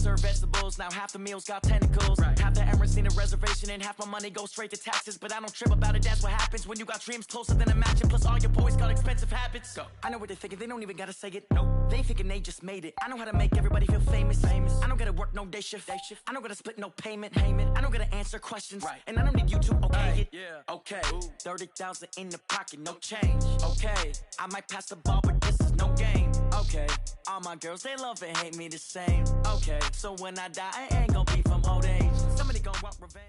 serve vegetables. Now half the meals got tentacles. Half the Emirates need a reservation and half my money goes straight to taxes. But I don't trip about it, that's what happens when you got dreams closer than a match. And plus all your boys got expensive habits. Go. I know what they're thinking, they don't even gotta say it. Nope. They ain't thinking they just made it. I know how to make everybody feel famous. I don't gotta work no day shift. I don't gotta split no payment. I don't gotta answer questions. And I don't need you to okay it. Okay. 30,000 in the pocket, no change. Okay. I might pass the ball, but this is no game. Okay. All my girls, they love and hate me the same. Okay. So when I die, I ain't gonna be from old age. Somebody gonna want revenge.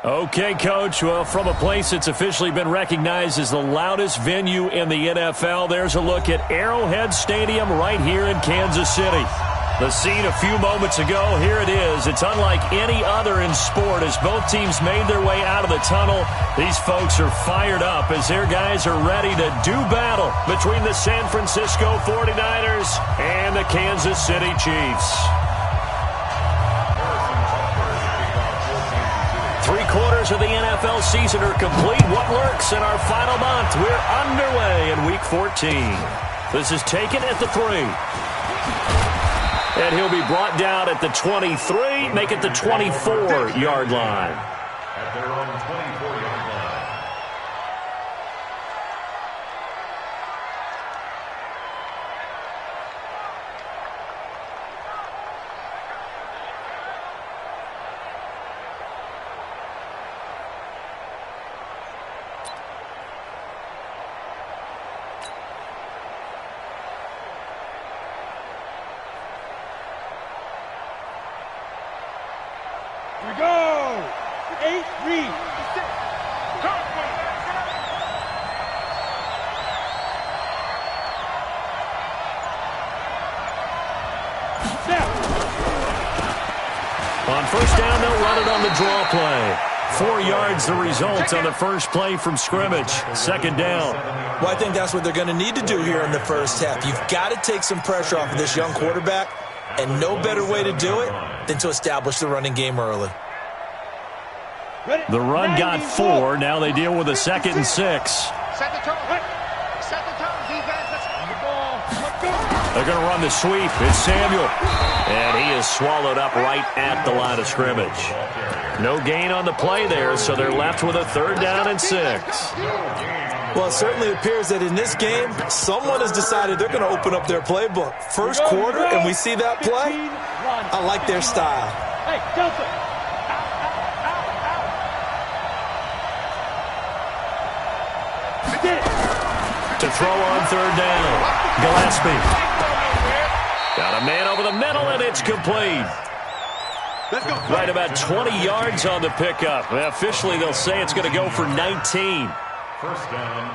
Okay, Coach. Well, from a place that's officially been recognized as the loudest venue in the NFL, there's a look at Arrowhead Stadium right here in Kansas City. The scene a few moments ago, here it is. It's unlike any other in sport as both teams made their way out of the tunnel. These folks are fired up as their guys are ready to do battle between the San Francisco 49ers and the Kansas City Chiefs. 3/4 of the NFL season are complete. What lurks in our final month? We're underway in Week 14. This is taken at the 3. And he'll be brought down at the 23, make it the 24-yard line. At their own 24-yard line. Here we go! 8, read. On first down, they'll run it on the draw play. 4 yards the result on the first play from scrimmage. Second down. Well, I think that's what they're going to need to do here in the first half. You've got to take some pressure off of this young quarterback, and no better way to do it than to establish the running game early. The run got 4. Now they deal with a 2nd and 6. Set the tone. Set the tone, defense. Let's go. They're going to run the sweep. It's Samuel. And he is swallowed up right at the line of scrimmage. No gain on the play there, so they're left with a 3rd down and 6. Well, it certainly appears that in this game, someone has decided they're going to open up their playbook. First quarter, and we see that play. I like their style. Hey, Delta. To throw on 3rd down. Gillespie. Got a man over the middle, and it's complete. Right about 20 yards on the pickup. Officially, they'll say it's going to go for 19.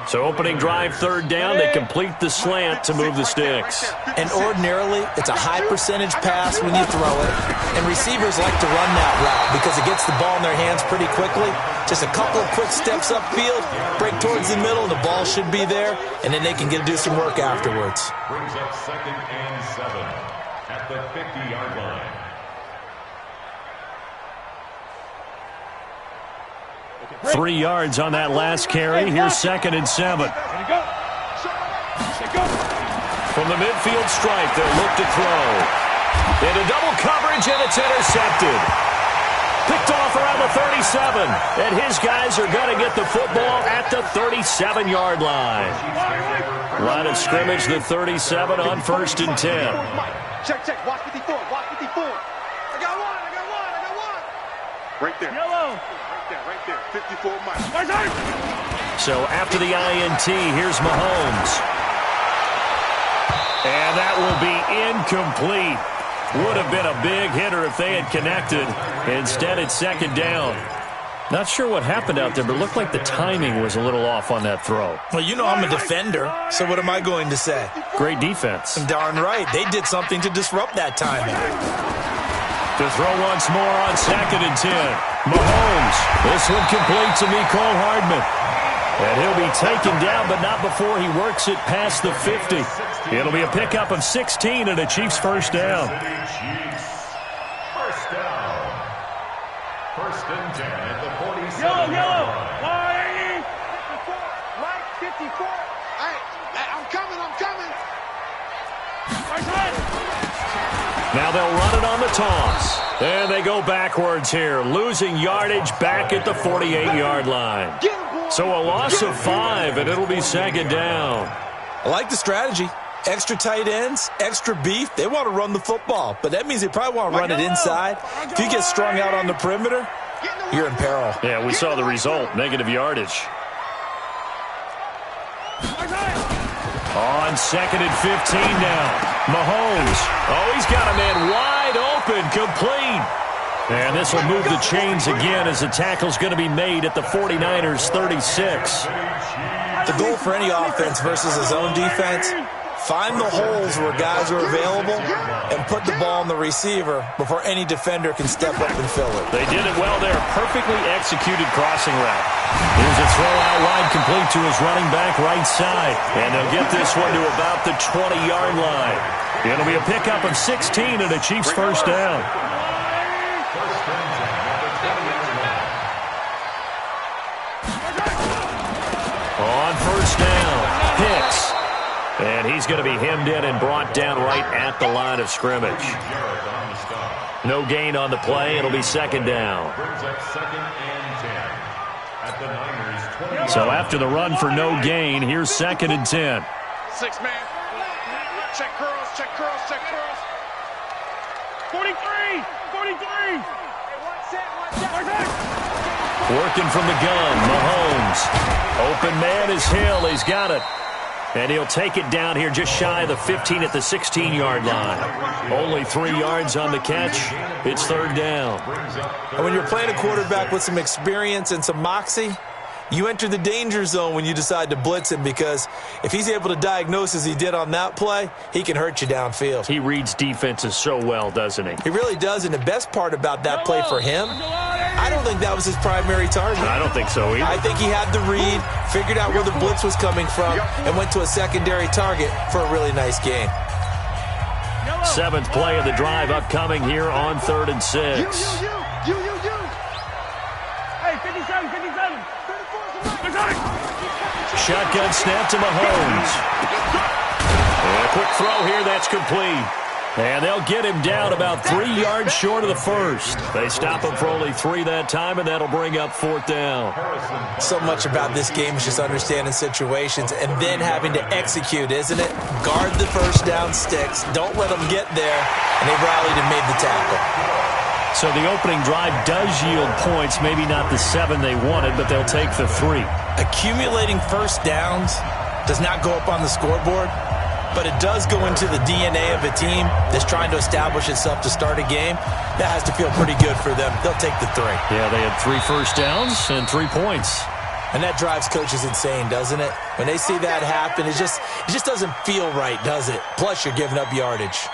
So opening drive 3rd down, they complete the slant to move the sticks. And ordinarily, it's a high percentage pass when you throw it. And receivers like to run that route because it gets the ball in their hands pretty quickly. Just a couple of quick steps upfield, break towards the middle, the ball should be there, and then they can get to do some work afterwards. Brings up 2nd and 7 at the 50-yard line. Okay, 3 yards on that last carry. Here's 2nd and 7. From the midfield stripe, they'll look to throw. Into double coverage, and it's intercepted. Picked off around the 37, and his guys are going to get the football at the 37-yard line. Line of scrimmage, the 37 on 1st and 10. Check. Watch 54. I got one. Right there. Yellow. Right there. 54 miles. So after the INT, here's Mahomes. And that will be incomplete. Would have been a big hitter if they had connected. Instead, it's 2nd down. Not sure what happened out there, but it looked like the timing was a little off on that throw. Well, you know I'm a defender, so what am I going to say? Great defense. Darn right. They did something to disrupt that timing. To throw once more on 2nd and 10. Mahomes. This one complete to Mecole Hardman. And he'll be taken down, but not before he works it past the 50. It'll be a pickup of 16 and a Chiefs first down. First down. 1st and 10 at the 47. Yellow. Right, 54. Hey, I'm coming. Now they'll run it on the toss. And they go backwards here, losing yardage back at the 48-yard line. So a loss of 5, and it'll be second down. I like the strategy. Extra tight ends, extra beef. They want to run the football, but that means they probably want to run it inside. If you get strung out on the perimeter, you're in peril. Yeah, we saw the result, negative yardage. On second and 15 now. Mahomes. Oh, he's got a man wide open, complete. And this will move the chains again as the tackle's going to be made at the 49ers' 36. The goal for any offense versus his own defense, find the holes where guys are available and put the ball on the receiver before any defender can step up and fill it. They did it well there. Perfectly executed crossing route. Here's a throw out wide complete to his running back right side. And they'll get this one to about the 20-yard line. It'll be a pickup of 16 and a Chiefs first down. On first down, Hicks. And he's going to be hemmed in and brought down right at the line of scrimmage. No gain on the play. It'll be second down. So after the run for no gain, here's second and 10. 6-man. Check curls, check curls, check curls. 43! 43! Working from the gun, Mahomes. Open man is Hill. He's got it. And he'll take it down here just shy of the 15 at the 16-yard line. Only 3 yards on the catch. It's third down. And when you're playing a quarterback with some experience and some moxie, you enter the danger zone when you decide to blitz him, because if he's able to diagnose as he did on that play, he can hurt you downfield. He reads defenses so well, doesn't he? He really does, and the best part about that play for him, I don't think that was his primary target. I don't think so either. I think he had the read, figured out where the blitz was coming from, and went to a secondary target for a really nice gain. 7th play of the drive upcoming here on 3rd and 6. Hey, 57, 57. Shotgun snap to Mahomes. And a quick throw here, that's complete. And they'll get him down about 3 yards short of the first. They stop him for only 3 that time, and that'll bring up 4th down. So much about this game is just understanding situations and then having to execute, isn't it? Guard the first down sticks. Don't let them get there. And they rallied and made the tackle. So the opening drive does yield points, maybe not the 7 they wanted, but they'll take the 3. Accumulating first downs does not go up on the scoreboard, but it does go into the DNA of a team that's trying to establish itself to start a game. That has to feel pretty good for them. They'll take the 3. Yeah, they had 3 first downs and 3 points. And that drives coaches insane, doesn't it? When they see that happen, it just doesn't feel right, does it? Plus, you're giving up yardage.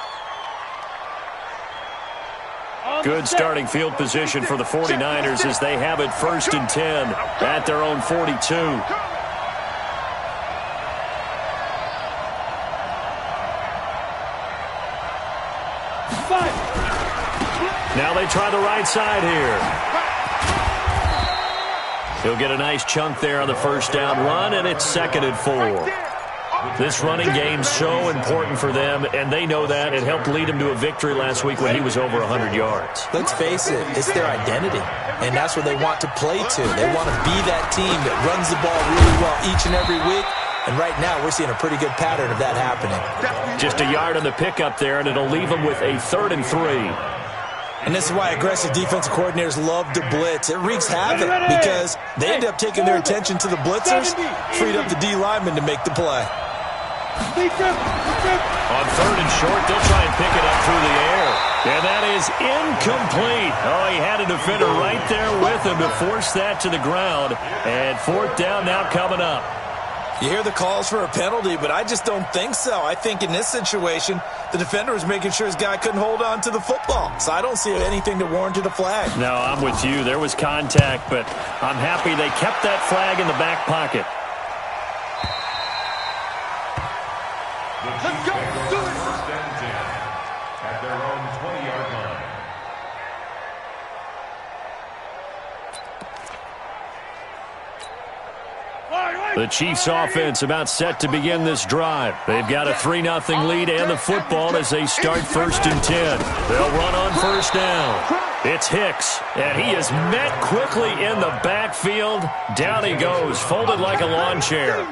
Good starting field position for the 49ers as they have it 1st and 10 at their own 42. Now they try the right side here. He'll get a nice chunk there on the first down run, and it's 2nd and 4. This running game's so important for them, and they know that. It helped lead him to a victory last week when he was over 100 yards. Let's face it, it's their identity, and that's what they want to play to. They want to be that team that runs the ball really well each and every week, and right now we're seeing a pretty good pattern of that happening. Just a yard on the pickup there, and it'll leave them with a 3rd and 3. And this is why aggressive defensive coordinators love to blitz. It wreaks havoc because they end up taking their attention to the blitzers, freed up the D lineman to make the play. On 3rd and short, they'll try and pick it up through the air. And that is incomplete. Oh, he had a defender right there with him to force that to the ground. And 4th down now coming up. You hear the calls for a penalty, but I just don't think so. I think in this situation, the defender was making sure his guy couldn't hold on to the football. So I don't see anything to warrant a flag. No, I'm with you. There was contact, but I'm happy they kept that flag in the back pocket. Let's go. Do it. 1st and 10 at their own 20-yard line. Why? The Chiefs offense about set to begin this drive. They've got a 3-0 lead and the football as they start 1st and 10. They'll run on 1st down. It's Hicks, and he is met quickly in the backfield. Down he goes, folded like a lawn chair.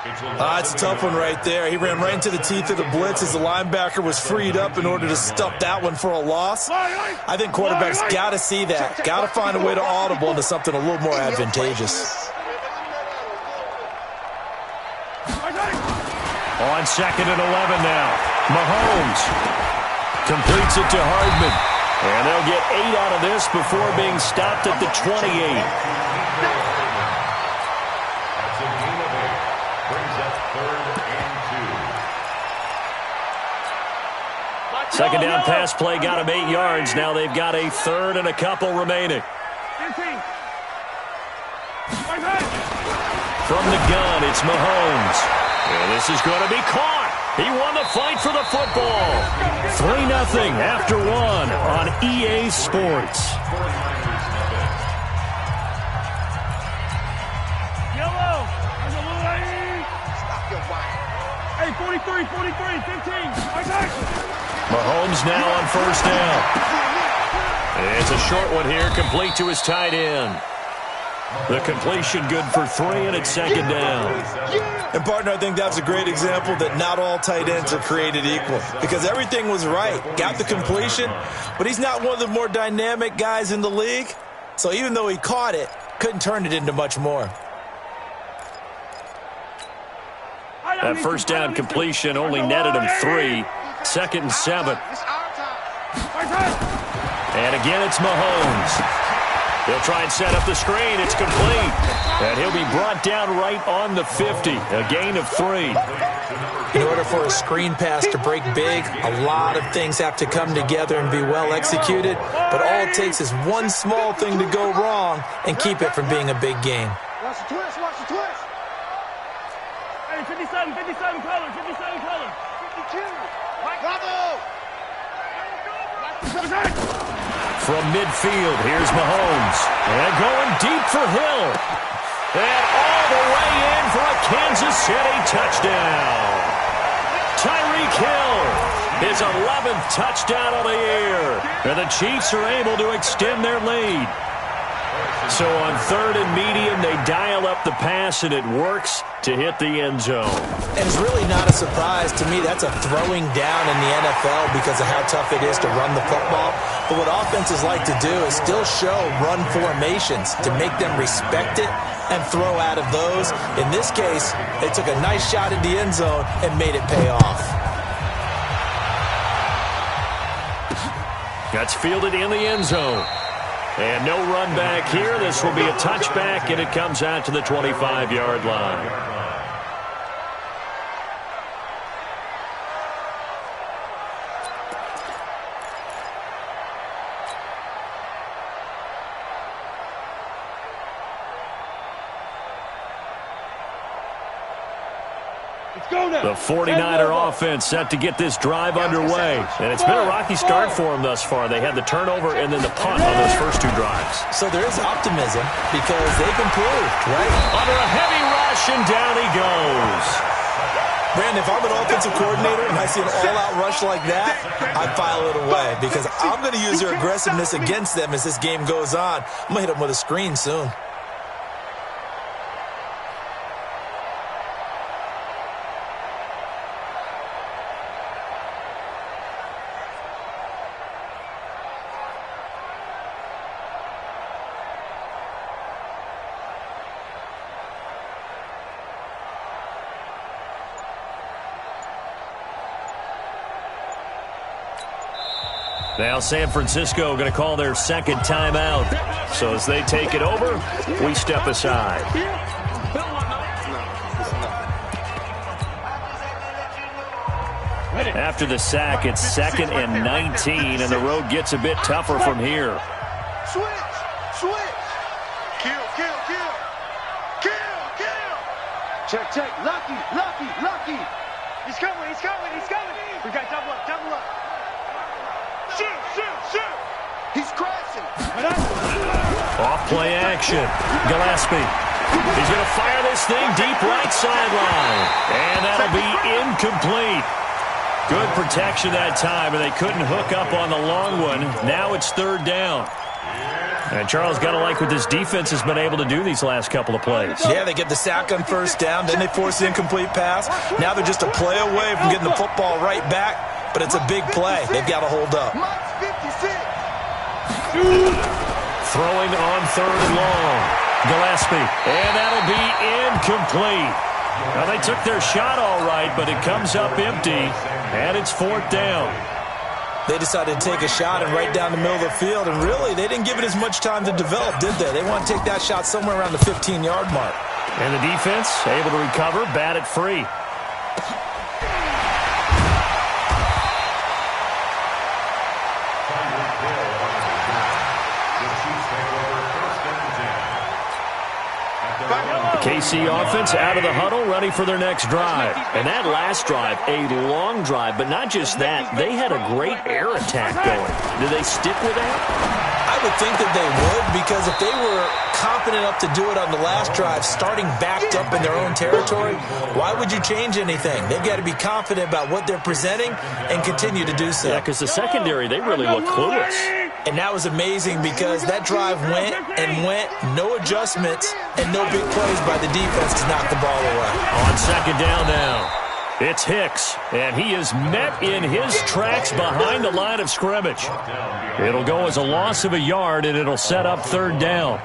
It's a tough one right there. He ran right into the teeth of the blitz as the linebacker was freed up in order to stuff that one for a loss. I think quarterbacks got to see that. Got to find a way to audible into something a little more advantageous. On 2nd and 11 now. Mahomes completes it to Hardman. And they'll get 8 out of this before being stopped at the 28. Second down pass play got him 8 yards. Now they've got a 3rd and a couple remaining. From the gun, it's Mahomes. And this is going to be caught. He won the fight for the football. 3-0 after 1 on EA Sports. Yellow. Hey, 43, 15. Mahomes now on 1st down. It's a short one here, complete to his tight end. The completion good for 3, and it's 2nd down. And, partner, I think that's a great example that not all tight ends are created equal because everything was right. Got the completion, but he's not one of the more dynamic guys in the league. So even though he caught it, couldn't turn it into much more. That 1st down completion only netted him 3. 2nd and 7. And again, it's Mahomes. He'll try and set up the screen. It's complete. And he'll be brought down right on the 50. A gain of 3. In order for a screen pass to break big, a lot of things have to come together and be well executed. But all it takes is one small thing to go wrong and keep it from being a big game. Watch the twist. Hey, 57 color. 52. Bravo. From midfield, here's Mahomes. And going deep for Hill. And all the way in for a Kansas City touchdown. Tyreek Hill, his 11th touchdown of the year. And the Chiefs are able to extend their lead. So on 3rd and medium, they dial up the pass, and it works to hit the end zone. And it's really not a surprise to me. That's a throwing down in the NFL because of how tough it is to run the football. But what offenses like to do is still show run formations to make them respect it and throw out of those. In this case, they took a nice shot at the end zone and made it pay off. That's fielded in the end zone. And no run back here. This will be a touchback, and it comes out to the 25-yard line. The 49er offense set to get this drive underway. And it's been a rocky start for them thus far. They had the turnover and then the punt on those first 2 drives. So there is optimism because they've improved, right? Under a heavy rush, and down he goes. Brandon, if I'm an offensive coordinator and I see an all-out rush like that, I'd file it away because I'm going to use their aggressiveness against them as this game goes on. I'm going to hit them with a screen soon. Now San Francisco going to call their 2nd timeout. So as they take it over, we step aside. After the sack, it's 2nd and 19, and the road gets a bit tougher from here. Switch. Kill. Check. Lucky. He's coming. We got double up. Shoot. He's crashing. Off play action. Gillespie He's going to fire this thing deep right sideline. And that'll be incomplete. Good protection that time, and they couldn't hook up on the long one. Now it's third down. And Charles, got to like what this defense has been able to do these last couple of plays. Yeah, they get the sack on first down, then they force the incomplete pass. Now they're just a play away from getting the football right back, but it's a big play. They've got to hold up. Throwing on third and long. Gillespie. And that'll be incomplete. Now, they took their shot all right, but it comes up empty, and it's fourth down. They decided to take a shot and right down the middle of the field, and really, they didn't give it as much time to develop, did they? They want to take that shot somewhere around the 15-yard mark. And the defense able to recover, bat it free. KC offense out of the huddle, ready for their next drive. And that last drive, a long drive, but not just that. They had a great air attack going. Do they stick with that? I would think that they would, because if they were confident enough to do it on the last drive, starting backed up in their own territory, why would you change anything? They've got to be confident about what they're presenting and continue to do so. Yeah, because the secondary, they really look clueless. And that was amazing because that drive went and went, no adjustments, and no big plays by the defense to knock the ball away. On second down now, it's Hicks, and he is met in his tracks behind the line of scrimmage. It'll go as a loss of a yard, and it'll set up third down.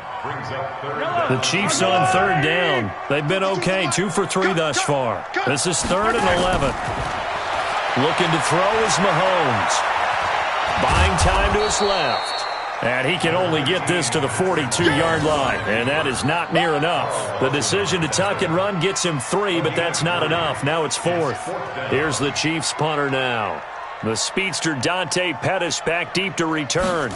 The Chiefs on third down. They've been okay, 2 for 3 thus far. This is 3rd and 11. Looking to throw is Mahomes. Buying time to his left. And he can only get this to the 42-yard line. And that is not near enough. The decision to tuck and run gets him 3, but that's not enough. Now it's 4th. Here's the Chiefs punter now. The speedster Dante Pettis back deep to return.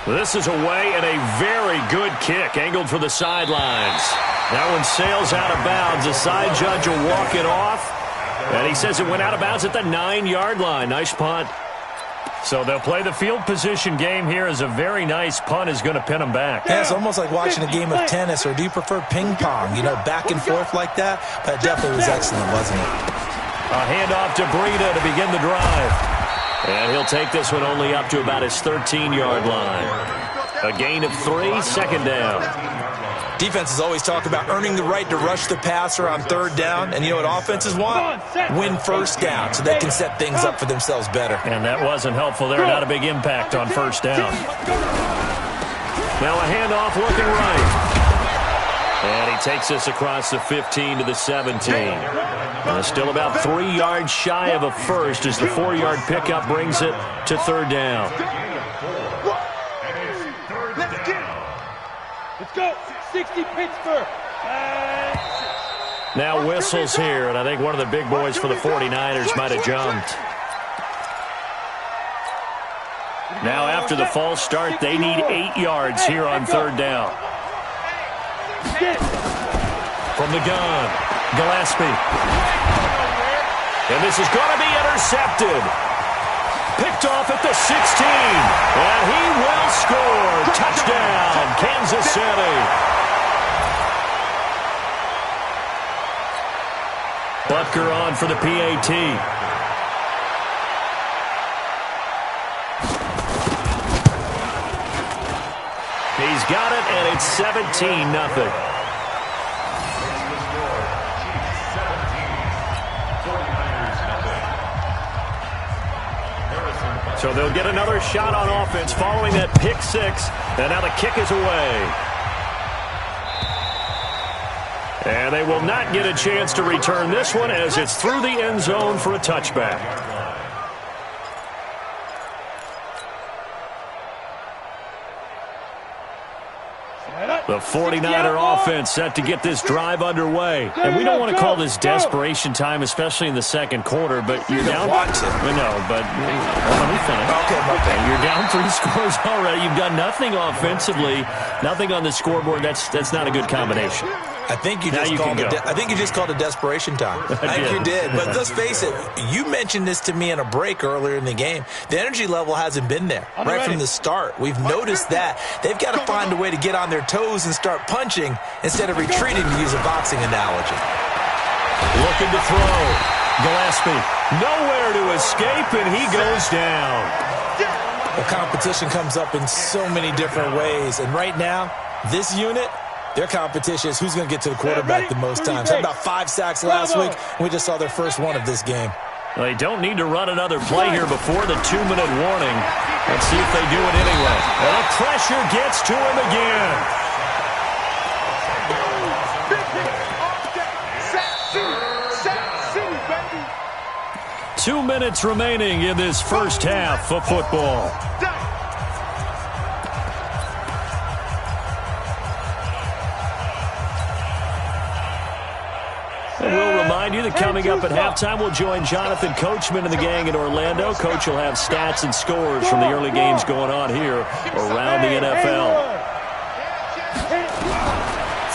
This is away and a very good kick, angled for the sidelines. That one sails out of bounds. The side judge will walk it off. And he says it went out of bounds at the 9-yard line. Nice punt. So they'll play the field position game here as a very nice punt is going to pin them back. Yeah, it's almost like watching a game of tennis, or do you prefer ping pong? You know, back and forth like that? That definitely was excellent, wasn't it? A handoff to Breida to begin the drive. And he'll take this one only up to about his 13-yard line. A gain of 3, second down. Defenses always talk about earning the right to rush the passer on third down. And you know what offenses want? Win first down so they can set things up for themselves better. And that wasn't helpful there. Not a big impact on first down. Now a handoff looking right. And he takes this across the 15 to the 17. Still about 3 yards shy of a first as the 4-yard pickup brings it to third down. Let's go. 60 Pittsburgh. Now whistles here, and I think one of the big boys for the 49ers might have jumped. Now after the false start, they need 8 yards here on third down. From the gun, Gillespie. And this is going to be intercepted. Picked off at the 16. And he will score. Touchdown, Kansas City. Butker on for the PAT. He's got it, and it's 17-0. So they'll get another shot on offense following that pick 6, and now the kick is away. And they will not get a chance to return this one as it's through the end zone for a touchback. The 49er offense set to get this drive underway. And we don't want to call this desperation time, especially in the second quarter, but you're down. No, but let me finish. Okay. You're down 3 scores already. You've done nothing offensively, nothing on the scoreboard. That's not a good combination. I think you just called a desperation time. I think you did. But let's face it, you mentioned this to me in a break earlier in the game. The energy level hasn't been there right from the start. We've noticed that. They've got to find a way to get on their toes and start punching instead of retreating, to use a boxing analogy. Looking to throw. Gillespie nowhere to escape, and he goes down. The competition comes up in so many different ways. And right now, this unit, their competition is who's going to get to the quarterback the most times. Had about 5 sacks last week, and we just saw their first one of this game. Well, they don't need to run another play here before the 2-minute warning. Let's see if they do it anyway. And the pressure gets to him again. Baby. 2 minutes remaining in this first half of football. And we'll remind you that coming up at halftime, we'll join Jonathan Coachman and the gang in Orlando. Coach will have stats and scores from the early games going on here around the NFL.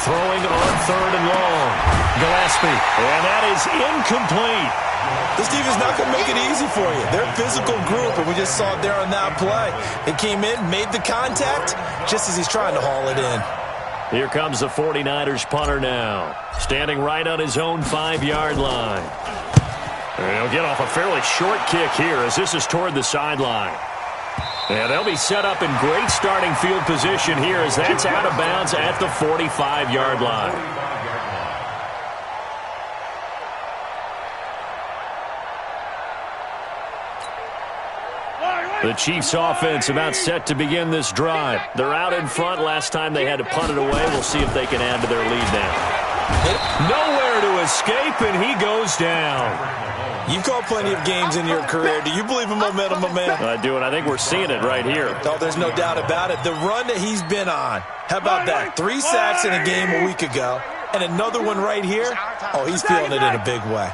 Throwing on 3rd and long. Gillespie, and that is incomplete. This defense is not going to make it easy for you. They're a physical group, and we just saw it there on that play. They came in, made the contact, just as he's trying to haul it in. Here comes the 49ers punter now. Standing right on his own 5-yard line. And he'll get off a fairly short kick here as this is toward the sideline. And they'll be set up in great starting field position here as that's out of bounds at the 45-yard line. The Chiefs offense about set to begin this drive. They're out in front. Last time they had to punt it away. We'll see if they can add to their lead now. Nowhere to escape, and he goes down. You've called plenty of games in your career. Do you believe in momentum, my man? I do, and I think we're seeing it right here. Oh, there's no doubt about it. The run that he's been on. How about that? 3 sacks in a game a week ago, and another one right here. Oh, he's feeling it in a big way.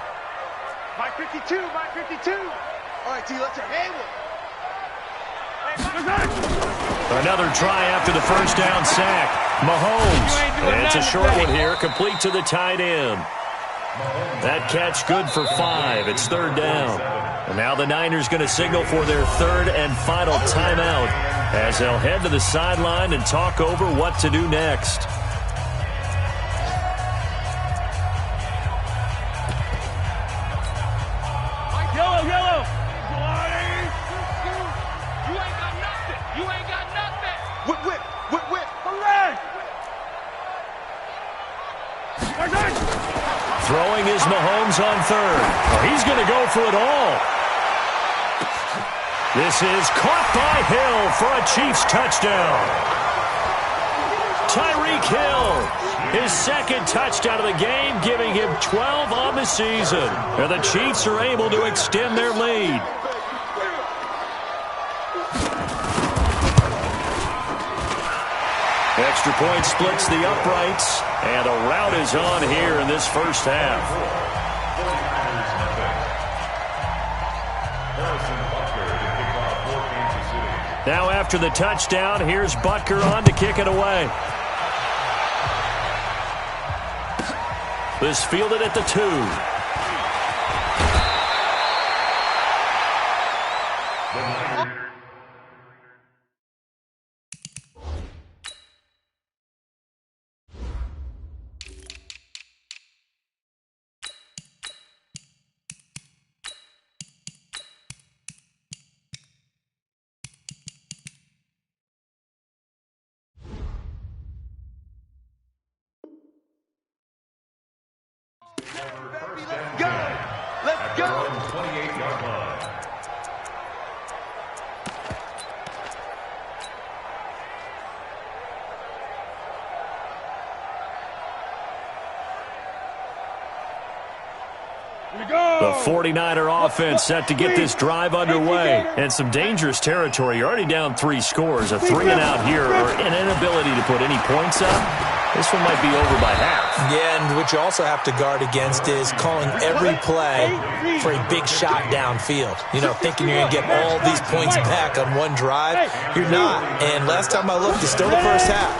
My 52, my 52. All right, T, let's handle it. Another try after the first down sack. Mahomes. And it's a short one here, complete to the tight end. That catch good for 5. It's 3rd down. And now the Niners going to signal for their 3rd and final timeout as they'll head to the sideline and talk over what to do next. Yellow. Whip. Hooray! Throwing is Mahomes on 3rd. Oh, he's going to go for it all. This is caught by Hill for a Chiefs touchdown. Tyreek Hill, his 2nd touchdown of the game, giving him 12 on the season. And the Chiefs are able to extend their lead. Extra point splits the uprights, and a rout is on here in this first half. Now after the touchdown, here's Butker on to kick it away. This fielded at the 2. Let's go. 28-yard line. The 49er offense set to get this drive underway. And some dangerous territory. You're already down 3 scores. A 3-and-out here or an inability to put any points up. This one might be over by half. Yeah, and what you also have to guard against is calling every play for a big shot downfield. You know, thinking you're going to get all these points back on one drive. You're not. And last time I looked, it's still the first half.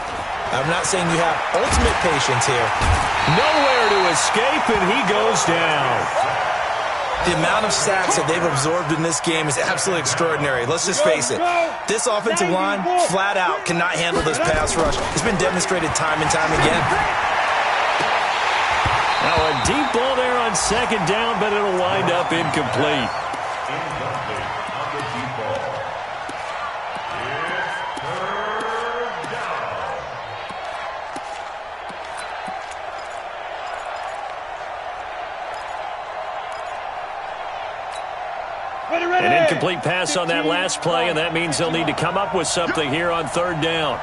I'm not saying you have ultimate patience here. Nowhere to escape, and he goes down. The amount of sacks that they've absorbed in this game is absolutely extraordinary. Let's just face it. This offensive line, flat out, cannot handle this pass rush. It's been demonstrated time and time again. Now a deep ball there on second down, but it'll wind up incomplete. Incomplete on the deep ball. It's third down. An incomplete pass on that last play, and that means they'll need to come up with something here on third down.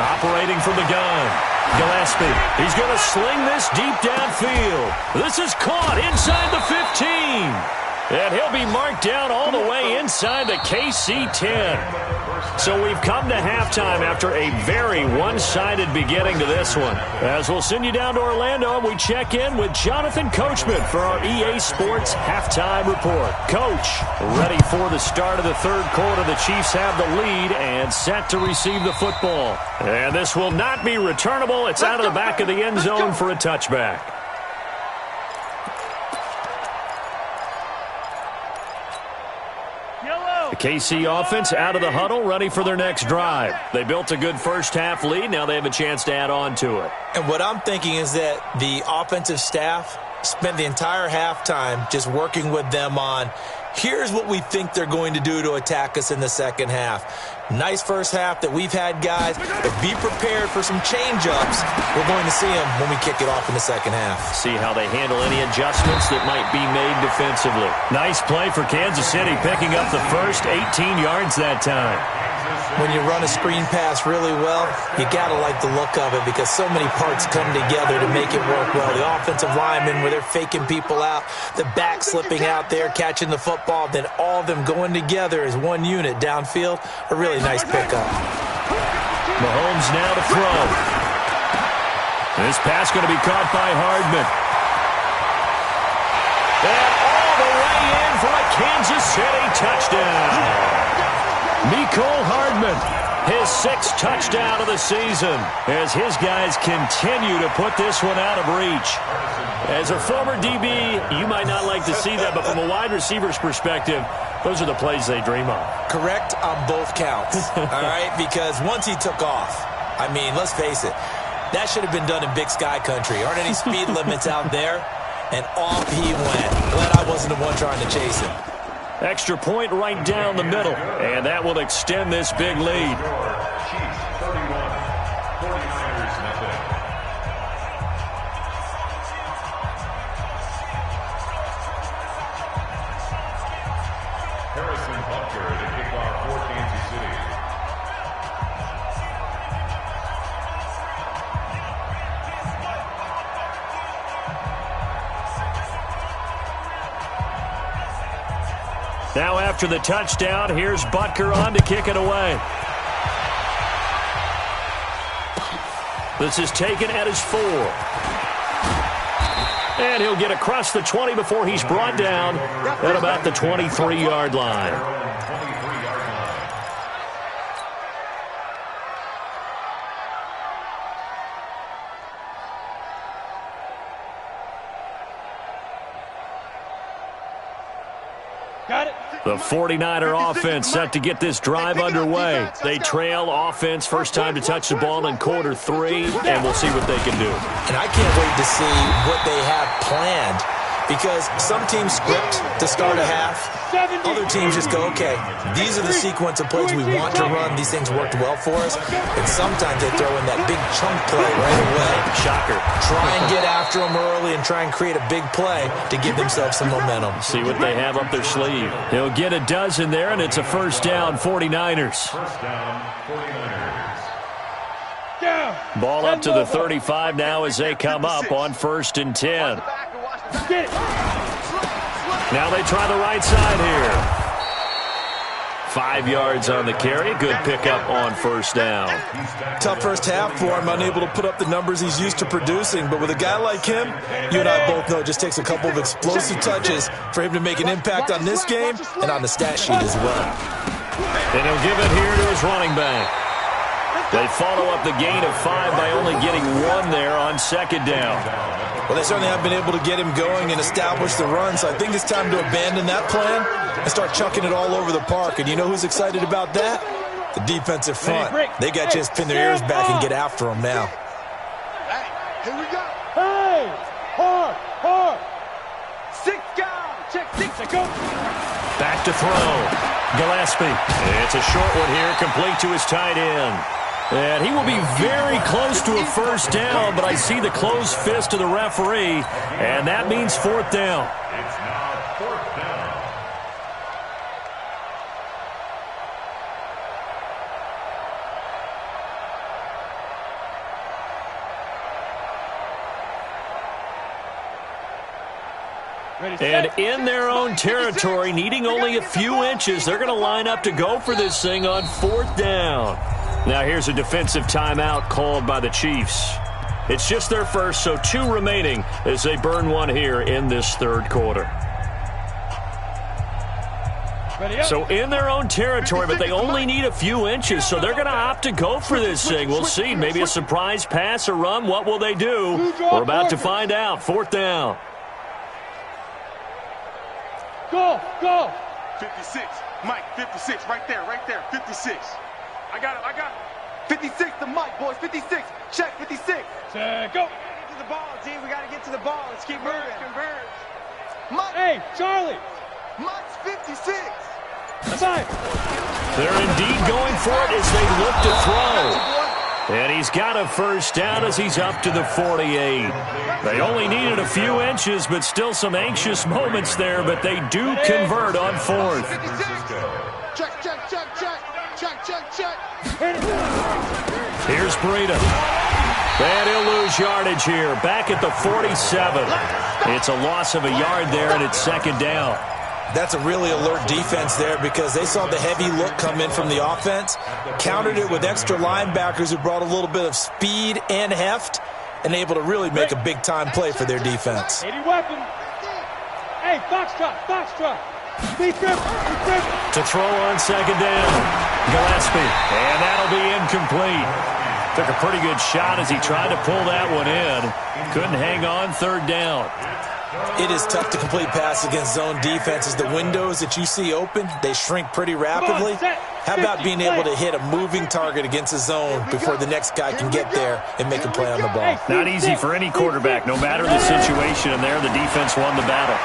Operating from the gun. Gillespie, he's going to sling this deep downfield. This is caught inside the 15. And he'll be marked down all the way inside the KC 10. So we've come to halftime after a very one-sided beginning to this one. As we'll send you down to Orlando, we check in with Jonathan Coachman for our EA Sports Halftime Report. Coach, ready for the start of the third quarter. The Chiefs have the lead and set to receive the football. And this will not be returnable. It's out of the back of the end zone for a touchback. The KC offense out of the huddle, ready for their next drive. They built a good first-half lead. Now they have a chance to add on to it. And what I'm thinking is that the offensive staff spent the entire halftime just working with them on, here's what we think they're going to do to attack us in the second half. Nice first half that we've had, guys, but be prepared for some change-ups. We're going to see them when we kick it off in the second half. See how they handle any adjustments that might be made defensively. Nice play for Kansas City, picking up the first 18 yards that time. When you run a screen pass really well, you got to like the look of it because so many parts come together to make it work well. The offensive linemen, where they're faking people out, the back slipping out there, catching the football, then all of them going together as one unit downfield. A really nice pickup. Mahomes now to throw. This pass going to be caught by Hardman. And all the way in for a Kansas City touchdown. Mecole Hardman, his sixth touchdown of the season, as his guys continue to put this one out of reach. As a former DB, you might not like to see that, but from a wide receiver's perspective, those are the plays they dream of. Correct on both counts, all right? Because once he took off, I mean, let's face it, that should have been done in Big Sky country. Aren't any speed limits out there? And off he went. Glad I wasn't the one trying to chase him. Extra point right down the middle, and that will extend this big lead. Chiefs 31, 49ers nothing. Harrison Butker to kick off for Kansas City. Now after the touchdown, here's Butker on to kick it away. This is taken at his 4. And he'll get across the 20 before he's brought down at about the 23-yard line. The 49er offense set to get this drive underway. They trail offense first time to touch the ball in quarter 3, and we'll see what they can do. And I can't wait to see what they have planned because some teams script to start a half. Other teams just go, okay, these are the sequence of plays we want to run. These things worked well for us. And sometimes they throw in that big chunk play right away. Shocker. Try and get after them early and try and create a big play to give themselves some momentum. See what they have up their sleeve. He'll get a dozen there, and it's a first down, 49ers. First down, 49ers. Ball up to the 35 now as they come up on 1st and 10. Now they try the right side here. 5 yards on the carry. Good pickup on first down. Tough first half for him, unable to put up the numbers he's used to producing. But with a guy like him, you and I both know it just takes a couple of explosive touches for him to make an impact on this game and on the stat sheet as well. And he'll give it here to his running back. They follow up the gain of 5 by only getting 1 there on second down. Well, they certainly have been able to get him going and establish the run, so I think it's time to abandon that plan and start chucking it all over the park. And you know who's excited about that? The defensive front. They got a chance to pin their ears back and get after him now. Hey, here we go. Hey, hard. 6 down. Check 6. Go. Back to throw. Gillespie. It's a short one here, complete to his tight end. And he will be very close to a first down, but I see the closed fist of the referee, and that means 4th down. It's now 4th down. And in their own territory, needing only a few inches, they're going to line up to go for this thing on 4th down. Now here's a defensive timeout called by the Chiefs. It's just their first, so 2 remaining as they burn 1 here in this 3rd quarter. So in their own territory, but they only need a few inches, so they're going to opt to go for this thing. We'll see. Maybe a surprise pass or run. What will they do? We're about to find out. 4th down. Go. 56. Mike, 56. Right there. 56. I got it. 56 to Mike, boys. 56. Check 56. Check, go. Get to the ball, G. We got to get to the ball. Let's keep moving. Converge. Mike. Hey, Charlie. Mike's 56. Five. They're indeed going for it as they look to throw. And he's got a first down as he's up to the 48. They only needed a few inches, but still some anxious moments there, but they do convert on 4th. Check. Here's Breida. And he'll lose yardage here. Back at the 47. It's a loss of a yard there, and it's 2nd down. That's a really alert defense there because they saw the heavy look come in from the offense, countered it with extra linebackers who brought a little bit of speed and heft, and able to really make a big-time play for their defense. 80 weapon. Hey, Foxtrot. Be careful. To throw on 2nd down. Gillespie. And that'll be incomplete. Took a pretty good shot as he tried to pull that one in. Couldn't hang on 3rd down. It is tough to complete passes against zone defenses. The windows that you see open, they shrink pretty rapidly. How about being able to hit a moving target against a zone before the next guy can get there and make a play on the ball? Not easy for any quarterback, no matter the situation, and there the defense won the battle.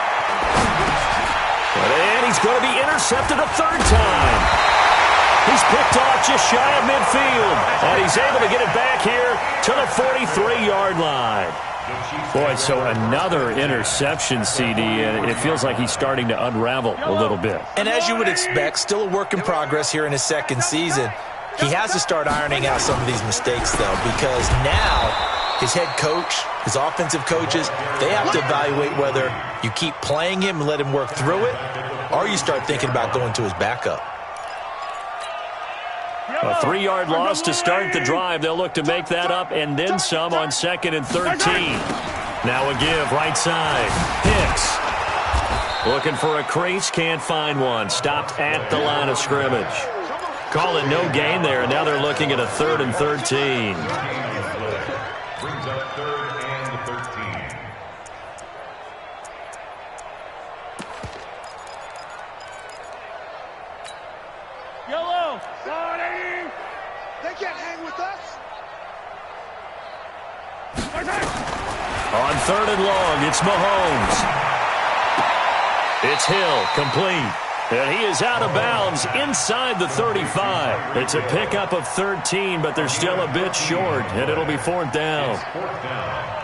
And he's going to be intercepted a 3rd time. He's picked off just shy of midfield, and he's able to get it back here to the 43-yard line. Boy, so another interception, CD, and it feels like he's starting to unravel a little bit. And as you would expect, still a work in progress here in his 2nd season. He has to start ironing out some of these mistakes, though, because now his head coach, his offensive coaches, they have to evaluate whether you keep playing him and let him work through it, or you start thinking about going to his backup. A 3-yard loss to start the drive. They'll look to make that up and then some on 2nd and 13. Now a give right side. Hicks. Looking for a crease. Can't find one. Stopped at the line of scrimmage. Calling no gain there, and now they're looking at a 3rd and 13. Brings up 3rd and 13. Yellow. They can't hang with us. On 3rd and long, it's Mahomes. It's Hill, complete. And he is out of bounds inside the 35. It's a pickup of 13, but they're still a bit short, and it'll be 4th down. 4th down.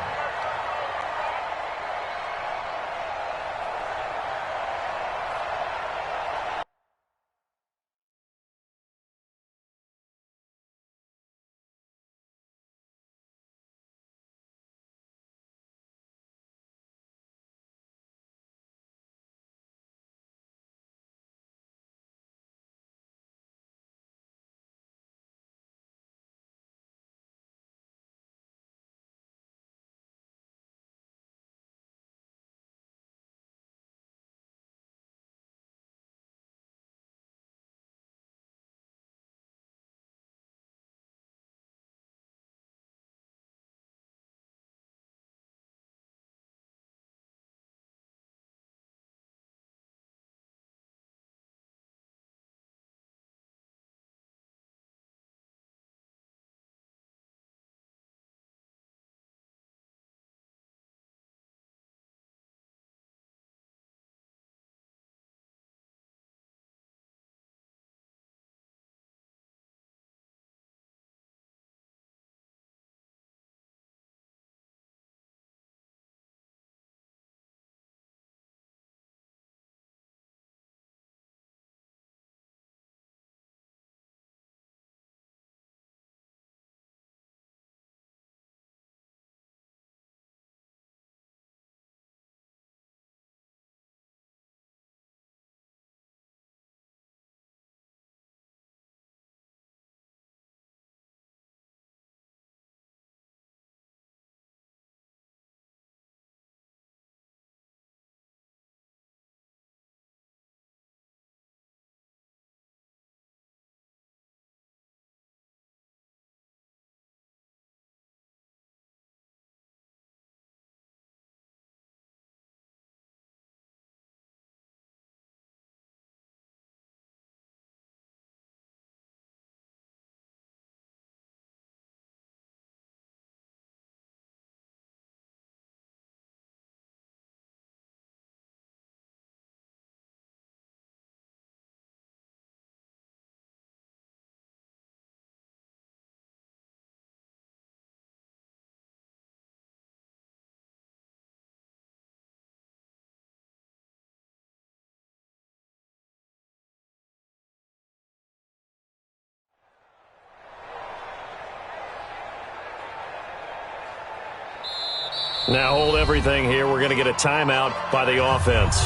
Now hold everything here. We're going to get a timeout by the offense.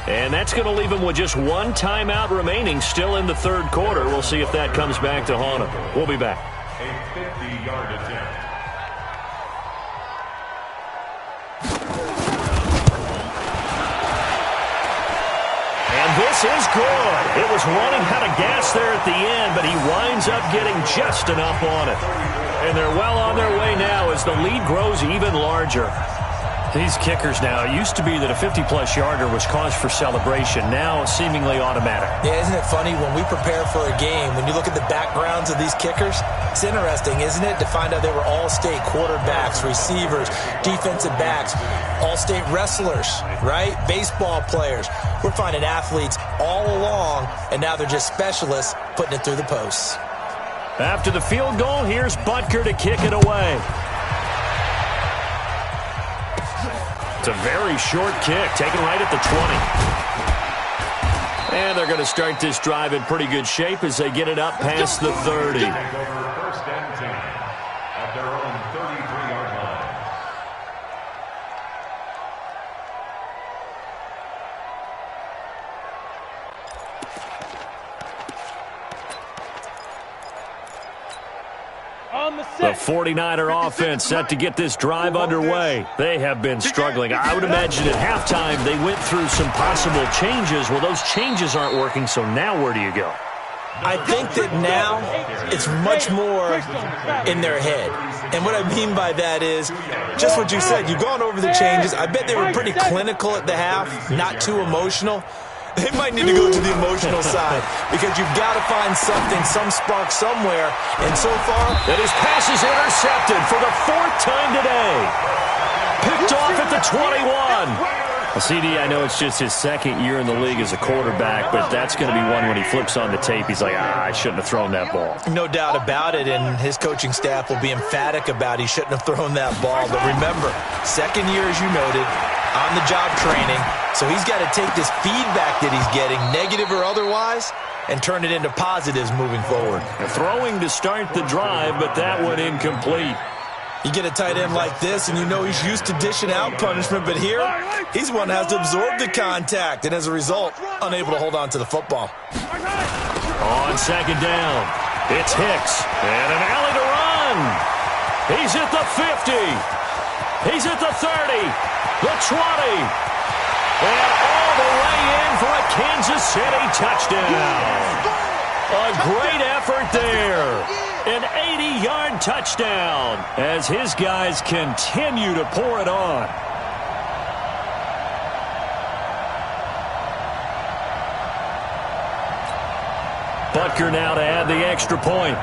And that's going to leave them with just one timeout remaining still in the third quarter. We'll see if that comes back to haunt them. We'll be back. A 50-yard attempt. And this is good. It was running out of gas there at the end, but he winds up getting just enough on it. And they're well on their way now as the lead grows even larger. These kickers now, it used to be that a 50-plus yarder was cause for celebration. Now seemingly automatic. Yeah, isn't it funny when we prepare for a game, when you look at the backgrounds of these kickers, it's interesting, isn't it, to find out they were all-state quarterbacks, receivers, defensive backs, all-state wrestlers, right? Baseball players. We're finding athletes all along, and now they're just specialists putting it through the posts. After the field goal, here's Butker to kick it away. It's a very short kick, taken right at the 20. And they're going to start this drive in pretty good shape as they get it up past the 30. Take over 1st and 10 at their own 33-yard line. The 49er offense set to get this drive underway. They have been struggling. I would imagine at halftime they went through some possible changes. Well, those changes aren't working, so now where do you go? I think that now it's much more in their head. And what I mean by that is just what you said. You've gone over the changes. I bet they were pretty clinical at the half, not too emotional. They might need to go to the emotional side because you've got to find something, some spark somewhere. And so far, that his pass is intercepted for the 4th time today. Picked off at the 21. Well, CD, I know it's just his 2nd year in the league as a quarterback, but that's going to be one when he flips on the tape. He's like, I shouldn't have thrown that ball. No doubt about it, and his coaching staff will be emphatic about he shouldn't have thrown that ball. But remember, 2nd year, as you noted, on-the-job training. So he's got to take this feedback that he's getting, negative or otherwise, and turn it into positives moving forward. Throwing to start the drive, but that one incomplete. You get a tight end like this, and you know he's used to dishing out punishment, but here, he's one that has to absorb the contact, and as a result, unable to hold on to the football. On 2nd down, it's Hicks, and an alley to run. He's at the 50. He's at the 30, the 20, and all the way in for a Kansas City touchdown. A great effort there. An 80-yard touchdown as his guys continue to pour it on. Butker now to add the extra point.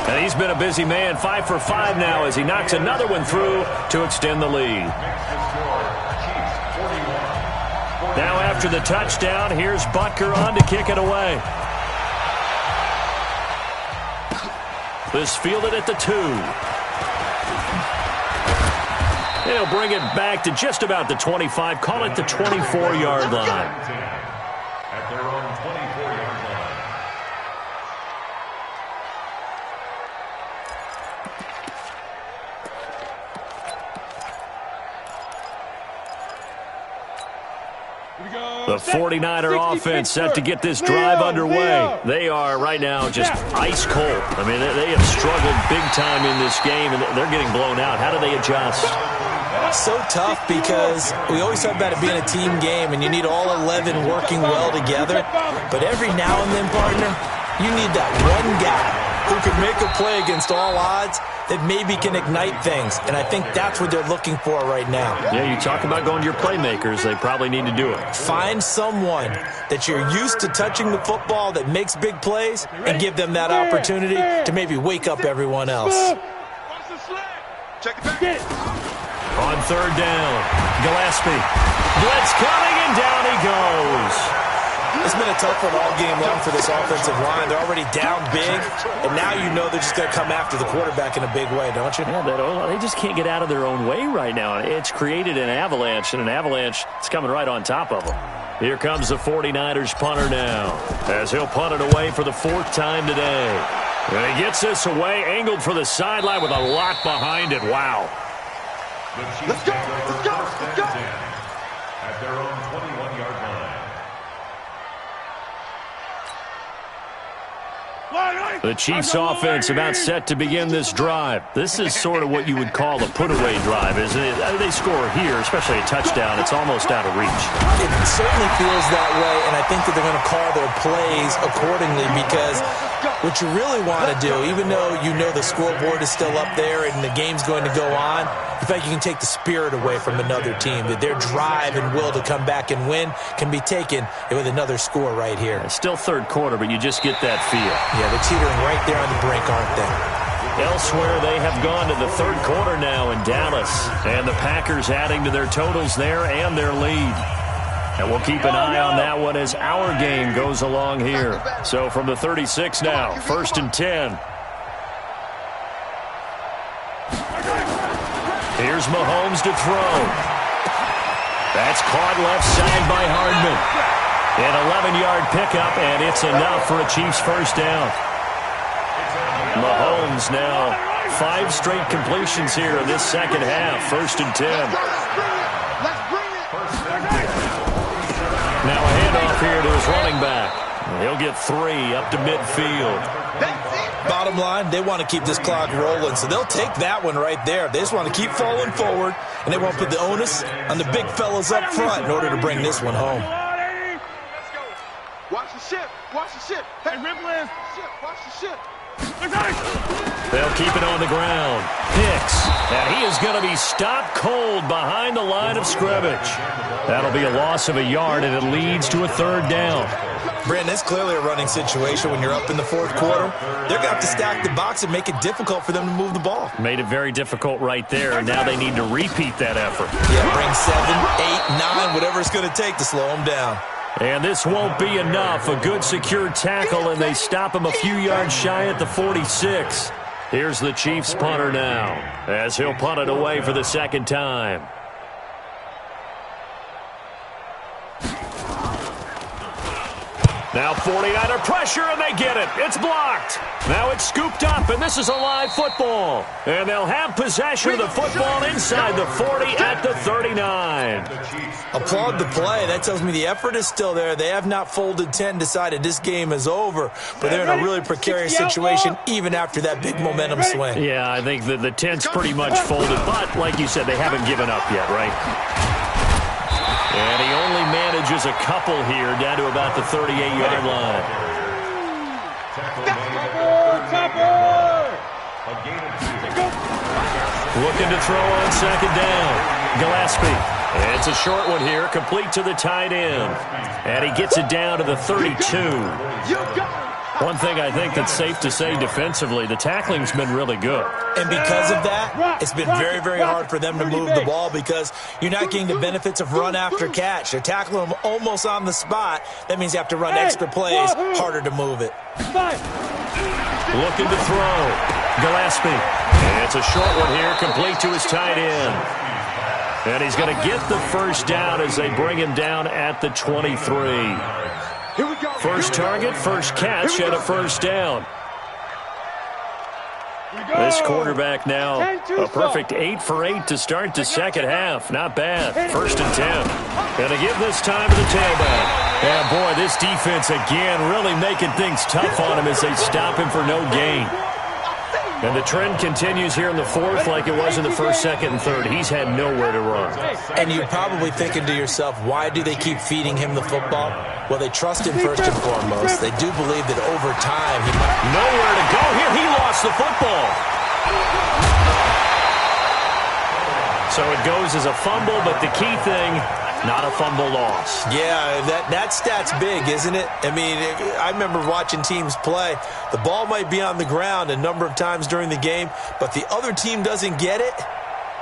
And he's been a busy man, 5 for 5 now as he knocks another one through to extend the lead. Now after the touchdown, here's Butker on to kick it away. This fielded at the 2. He'll bring it back to just about the 25, call it the 24-yard line. At their own 24-yard line. The 49er offense set to get this drive underway. They are right now just ice cold. I mean, they have struggled big time in this game, and they're getting blown out. How do they adjust? So tough because we always talk about it being a team game, and you need all 11 working well together. But every now and then, partner, you need that one guy who can make a play against all odds that maybe can ignite things. And I think that's what they're looking for right now. Yeah, you talk about going to your playmakers. They probably need to do it. Find someone that you're used to touching the football that makes big plays and give them that opportunity to maybe wake up everyone else. Check it back. On 3rd down, Gillespie. Blitz coming, and down he goes. It's been a tough one all game long for this offensive line. They're already down big, and now you know they're just going to come after the quarterback in a big way, don't you? Yeah, they just can't get out of their own way right now. It's created an avalanche, and an avalanche is coming right on top of them. Here comes the 49ers punter now, as he'll punt it away for the 4th time today. And he gets this away, angled for the sideline with a lot behind it. Wow. Let's go. At their own 21-yard line. The Chiefs offense about set to begin this drive. This is sort of what you would call a put-away drive, isn't it? They score here, especially a touchdown. It's almost out of reach. It certainly feels that way, and I think that they're going to call their plays accordingly because what you really want to do, even though you know the scoreboard is still up there and the game's going to go on, in fact, you can take the spirit away from another team, that their drive and will to come back and win can be taken with another score right here. It's still third quarter, but you just get that feel. Yeah, they're teetering right there on the brink, aren't they? Elsewhere, they have gone to the third quarter now in Dallas, and the Packers adding to their totals there and their lead. And we'll keep an eye on that one as our game goes along here. So from the 36 now, 1st and 10. Here's Mahomes to throw. That's caught left side by Hardman. An 11-yard pickup, and it's enough for a Chiefs first down. Mahomes now 5 straight completions here in this second half. 1st and 10. Now a handoff here to his running back. He'll get 3 up to midfield. Bottom line, they want to keep this clock rolling, so they'll take that one right there. They just want to keep falling forward, and they won't put the onus on the big fellas up front in order to bring this one home. Watch the ship. Watch the ship. Hey, Ripley. Watch the ship. They'll keep it on the ground. Hicks, and he is going to be stopped cold behind the line of scrimmage. That'll be a loss of a yard, and it leads to a 3rd down. Brandon, it's clearly a running situation when you're up in the 4th quarter. They're going to have to stack the box and make it difficult for them to move the ball. Made it very difficult right there, and now they need to repeat that effort. Yeah, bring 7, 8, 9, whatever it's going to take to slow them down. And this won't be enough. A good secure tackle, and they stop him a few yards shy at the 46. Here's the Chiefs punter now, as he'll punt it away for the 2nd time. Now 49er pressure, and they get it. It's blocked. Now it's scooped up, and this is a live football. And they'll have possession of the football inside the 40 at the 39. Applaud the play. That tells me the effort is still there. They have not folded 10, decided this game is over. But they're in a really precarious situation even after that big momentum swing. Yeah, I think the 10's pretty much folded. But, like you said, they haven't given up yet, right? And he only manages a couple here down to about the 38-yard line. Looking to throw on 2nd down. Gillespie. It's a short one here, complete to the tight end. And he gets it down to the 32. One thing I think that's safe to say defensively, the tackling's been really good. And because of that, it's been very, very hard for them to move the ball because you're not getting the benefits of run after catch. They're tackling them almost on the spot. That means you have to run extra plays, harder to move it. Looking to throw. Gillespie. And it's a short one here, complete to his tight end. And he's going to get the first down as they bring him down at the 23. First target, first catch, and a first down. This quarterback now, a perfect 8 for 8 to start the second half. Not bad. 1st and 10. Going to give this time to the tailback. And boy, this defense again really making things tough on him as they stop him for no gain. And the trend continues here in the 4th like it was in the 1st, 2nd, and 3rd. He's had nowhere to run. And you're probably thinking to yourself, why do they keep feeding him the football? Well, they trust him first and foremost. They do believe that over time he might... Nowhere to go here. He lost the football. So it goes as a fumble, but the key thing... not a fumble loss. Yeah, that stat's big, isn't it? I mean, I remember watching teams play. The ball might be on the ground a number of times during the game, but the other team doesn't get it.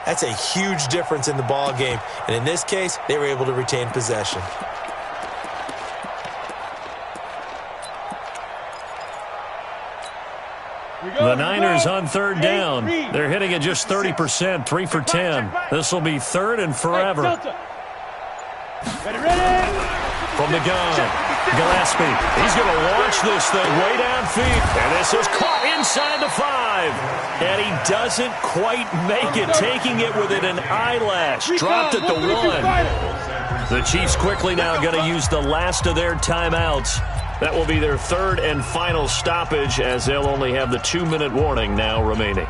That's a huge difference in the ball game. And in this case, they were able to retain possession. The Niners on 3rd down. They're hitting it just 30%, 3 for 10. This will be 3rd and forever. Ready. From the gun, Gillespie. He's going to launch this thing way downfield. And this is caught inside the 5. And he doesn't quite make it, taking it within an eyelash. Dropped at the 1. The Chiefs quickly now going to use the last of their timeouts. That will be their third and final stoppage, as they'll only have the 2-minute warning now remaining.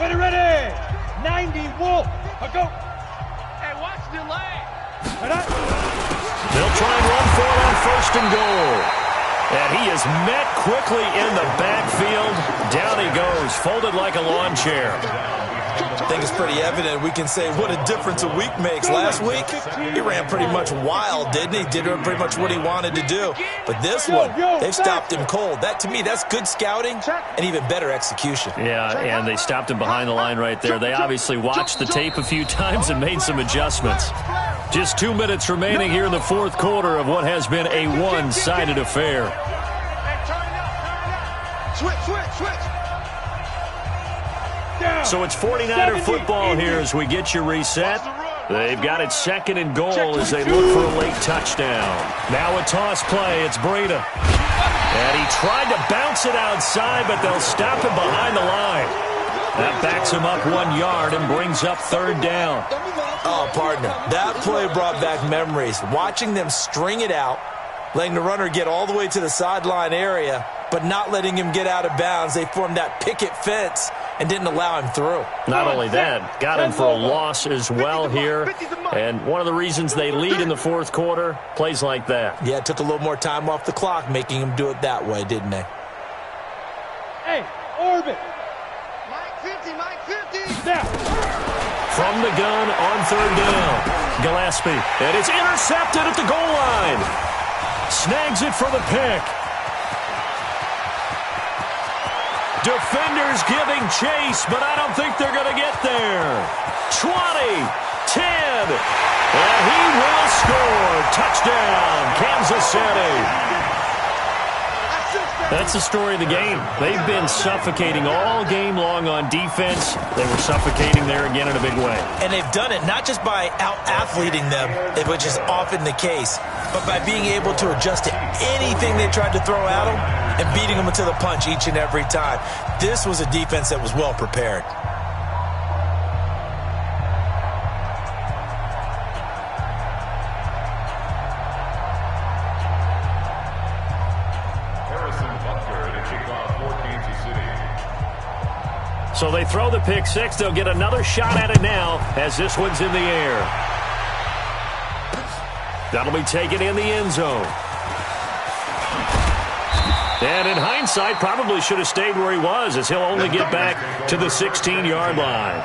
Ready. 90 Wolf. Go. Hey, watch the lane. They'll try and run for it on 1st and goal. And he is met quickly in the backfield. Down he goes, folded like a lawn chair. I think it's pretty evident. We can say what a difference a week makes. Last week, he ran pretty much wild, didn't he? Did pretty much what he wanted to do. But this one, they've stopped him cold. That, to me, that's good scouting and even better execution. Yeah, and they stopped him behind the line right there. They obviously watched the tape a few times and made some adjustments. Just 2 minutes remaining here in the fourth quarter of what has been a one-sided affair. Switch. So it's 49er football here as we get you reset. They've got it 2nd and goal as they look for a late touchdown. Now a toss play. It's Breida. And he tried to bounce it outside, but they'll stop him behind the line. That backs him up 1 yard and brings up 3rd down. Oh, partner, that play brought back memories. Watching them string it out, letting the runner get all the way to the sideline area, but not letting him get out of bounds. They formed that picket fence and didn't allow him through. Not only that, got him for a loss as well here. And one of the reasons they lead in the fourth quarter, plays like that. Yeah, it took a little more time off the clock, making him do it that way, didn't they? Hey, orbit. Mike 50. Now. From the gun on 3rd down, Gillespie. And it's intercepted at the goal line. Snags it for the pick. Defenders giving chase, but I don't think they're going to get there. 20, 10, and he will score. Touchdown, Kansas City. That's the story of the game. They've been suffocating all game long on defense. They were suffocating there again in a big way. And they've done it not just by out-athleting them, which is often the case, but by being able to adjust to anything they tried to throw at them and beating them to the punch each and every time. This was a defense that was well prepared. So they throw the pick six. They'll get another shot at it now as this one's in the air. That'll be taken in the end zone. And in hindsight, probably should have stayed where he was, as he'll only get back to the 16-yard line.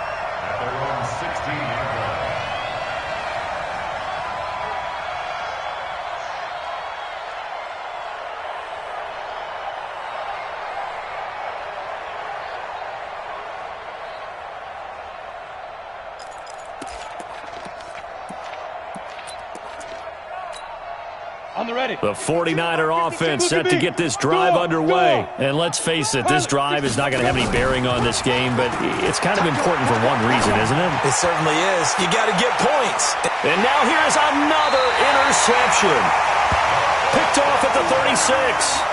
On the ready. The 49er offense set to get this drive underway. And let's face it, this drive is not going to have any bearing on this game, but it's kind of important for one reason, isn't it? It certainly is. You got to get points. And now here's another interception. Picked off at the 36.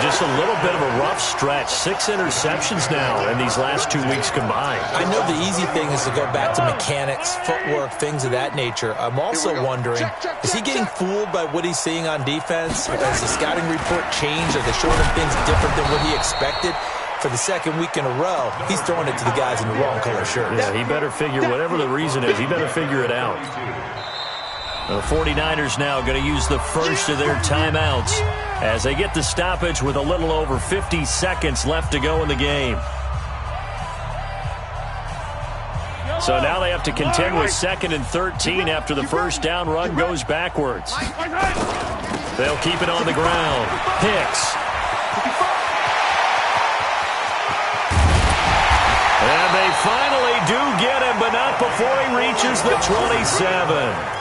Just a little bit of a rough stretch. 6 interceptions now in these last 2 weeks combined. I know the easy thing is to go back to mechanics, footwork, things of that nature. I'm also wondering, is he getting fooled by what he's seeing on defense? Has the scouting report changed? Are they showing him things different than what he expected? For the second week in a row, he's throwing it to the guys in the wrong color shirts. Yeah, he better figure, whatever the reason is, he better figure it out. The 49ers now going to use the first of their timeouts as they get the stoppage with a little over 50 seconds left to go in the game. So now they have to contend with 2nd and 13 after the first down run goes backwards. They'll keep it on the ground. Hicks. And they finally do get him, but not before he reaches the 27.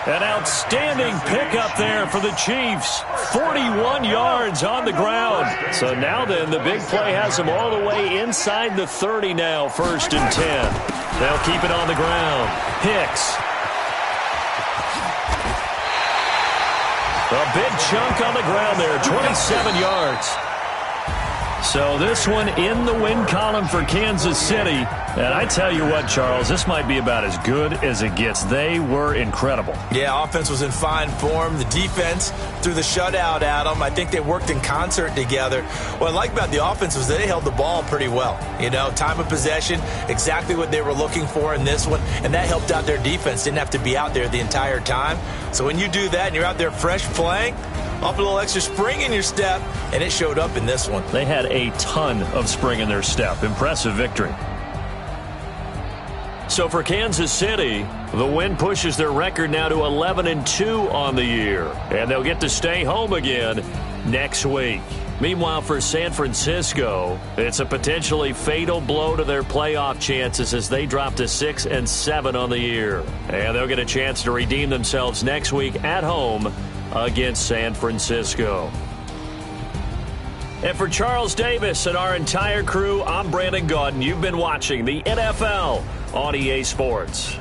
An outstanding pickup there for the Chiefs. 41 yards on the ground. So now then, the big play has them all the way inside the 30 now, 1st and 10. They'll keep it on the ground. Hicks. A big chunk on the ground there, 27 yards. So this one in the win column for Kansas City. And I tell you what, Charles, this might be about as good as it gets. They were incredible. Yeah, offense was in fine form. The defense threw the shutout at them. I think they worked in concert together. What I like about the offense was they held the ball pretty well. You know, time of possession, exactly what they were looking for in this one. And that helped out their defense. Didn't have to be out there the entire time. So when you do that and you're out there fresh playing, off a little extra spring in your step, and it showed up in this one. They had a ton of spring in their step. Impressive victory. So for Kansas City, the win pushes their record now to 11-2 on the year. And they'll get to stay home again next week. Meanwhile, for San Francisco, it's a potentially fatal blow to their playoff chances as they drop to 6-7 on the year. And they'll get a chance to redeem themselves next week at home against San Francisco. And for Charles Davis and our entire crew, I'm Brandon Gaudin. You've been watching the NFL on EA Sports.